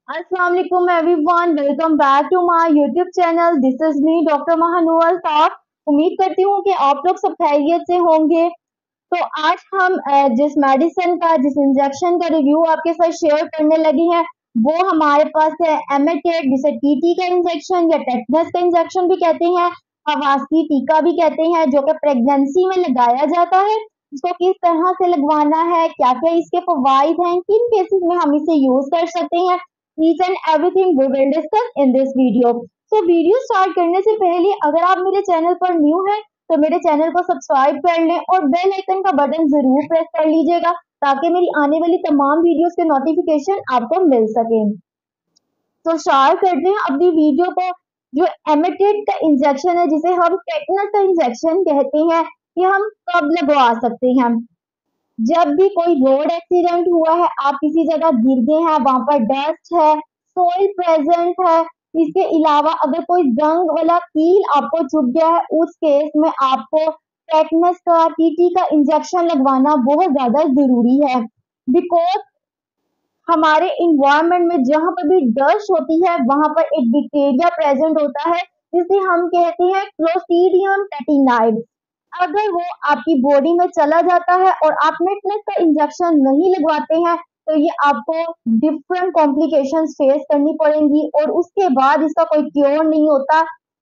अस्सलाम वालेकुम everyone, welcome back to my YouTube channel. This is me doctor Mahanoor साहब। उम्मीद करती हूँ कि आप लोग सब खैरियत से होंगे। तो आज हम जिस मेडिसिन का, जिस इंजेक्शन का रिव्यू आपके साथ शेयर करने लगे हैं, वो हमारे पास है एमेटेट, जिसे टीटी का इंजेक्शन या टेटनस का इंजेक्शन भी कहते हैं, हवासी टीका भी कहते हैं, जो कि प्रेगनेंसी में लगाया जाता है। इसको किस तरह से लगवाना है, क्या क्या इसके फवाइद हैं, किन केसेस में हम इसे यूज कर सकते हैं, each and everything we will discuss in this video. So video start करने से पहले अगर आप मेरे चैनल पर न्यू हैं तो मेरे चैनल को सब्सक्राइब कर लें और बेल आइकन का बटन जरूर प्रेस कर लीजिएगा ताकि मेरी आने वाली तमाम वीडियोस के नोटिफिकेशन आपको मिल सके। तो स्टार्ट करते हैं अपनी वीडियो को। जो एमेटेट का इंजेक्शन है, जिसे हम टेटनस का इंजेक्शन कहते हैं, ये हम कब लगवा सकते हैं? जब भी कोई रोड एक्सीडेंट हुआ है, आप किसी जगह गिर गए हैं, वहां पर डस्ट है, सोइल प्रेजेंट है, इसके अलावा अगर कोई जंग वाला कील आपको चुभ गया है, उस केस में आपको टेटनस का, टीटी का इंजेक्शन लगवाना बहुत ज्यादा जरूरी है। बिकॉज हमारे इन्वायरमेंट में जहां पर भी डस्ट होती है वहां पर एक बैक्टीरिया प्रेजेंट होता है, जिसे हम कहते हैं क्लोस्ट्रीडियम टेटिनाइड। अगर वो आपकी बॉडी में चला जाता है और आप टेटनस का इंजेक्शन नहीं लगवाते हैं तो ये आपको डिफरेंट कॉम्प्लिकेशंस फेस करनी पड़ेंगी और उसके बाद इसका कोई क्योर नहीं होता।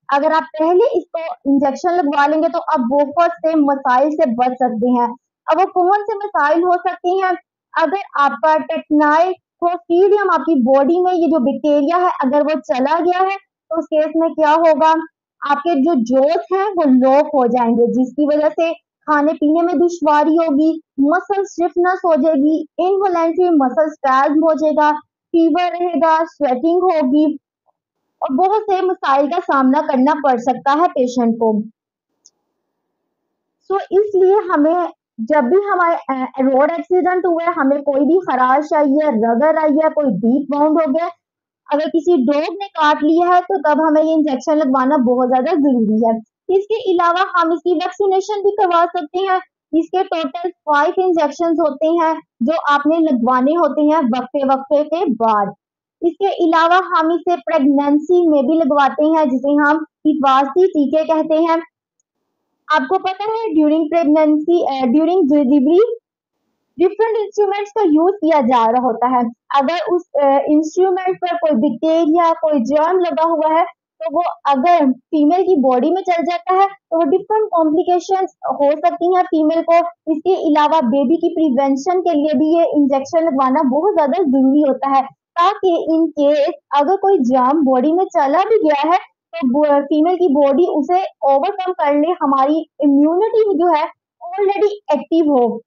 अगर आप पहले इसको इंजेक्शन लगवा लेंगे तो आप बहुत से मसाइल से बच सकते हैं। अब वो कौन से मसाइल हो सकते हैं? अगर आपका टेटनाइड क्लोस्ट्रीडियम आपकी बॉडी में, ये जो बैक्टीरिया है, अगर वो चला गया है तो उस केस में क्या होगा? आपके जो जोश हैं वो लॉक हो जाएंगे, जिसकी वजह से खाने पीने में दुश्वारी होगी, मसल स्टिफनेस हो जाएगी, इनवॉलेंट्री मसल स्पैज्म हो जाएगा, फीवर रहेगा, स्वेटिंग होगी और बहुत से मसाइल का सामना करना पड़ सकता है पेशेंट को। सो इसलिए हमें जब भी हमारे रोड एक्सीडेंट हुआ है, हमें कोई भी खराश आई है, रगड़ आई है, कोई डीप वाउंड हो गया, अगर किसी डॉग ने काट लिया है तो तब हमें ये इंजेक्शन लगवाना बहुत ज्यादा जरूरी है। इसके अलावा हम इसकी वैक्सीनेशन भी करवा सकते हैं। इसके टोटल 5 इंजेक्शन होते हैं जो आपने लगवाने होते हैं वक्फे वक्फे के बाद। इसके अलावा हम इसे प्रेगनेंसी में भी लगवाते हैं, जिसे हम हिफाजती टीके कहते हैं। आपको पता है during pregnancy, during delivery different instruments का यूज किया जा रहा होता है। अगर उस इंस्ट्रूमेंट पर कोई बैक्टीरिया, कोई जर्म लगा हुआ है तो वो अगर फीमेल की बॉडी में चल जाता है तो वो डिफरेंट कॉम्प्लिकेशंस हो सकती हैं फीमेल को। इसके अलावा बेबी की प्रिवेंशन के लिए भी ये इंजेक्शन लगवाना बहुत ज्यादा जरूरी होता है, ताकि इन केस अगर कोई जर्म बॉडी में चला भी गया है तो फीमेल की बॉडी उसे ओवरकम कर ले, हमारी इम्यूनिटी जो है ऑलरेडी एक्टिव हो,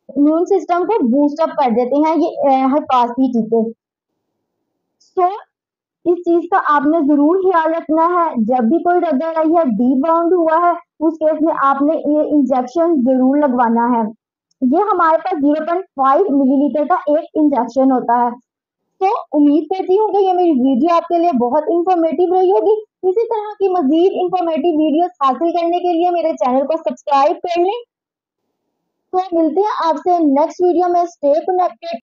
इम्यून सिस्टम को बूस्ट अप कर देते हैं ये हिफाजती टीके। सो इस चीज का आपने जरूर ख्याल रखना है। जब भी कोई रगड़ आई है, डी बाउंड हुआ है, उस केस में आपने ये इंजेक्शन जरूर लगवाना है। ये हमारे पास 0.5 मिलीलीटर का एक इंजेक्शन होता है। तो उम्मीद करती हूँ कि ये मेरी वीडियो आपके लिए बहुत इंफॉर्मेटिव रही होगी। इसी तरह की मजीद इंफॉर्मेटिव वीडियोस हासिल करने के लिए मेरे चैनल को सब्सक्राइब कर लें। तो मिलते हैं आपसे नेक्स्ट वीडियो में। Stay connected.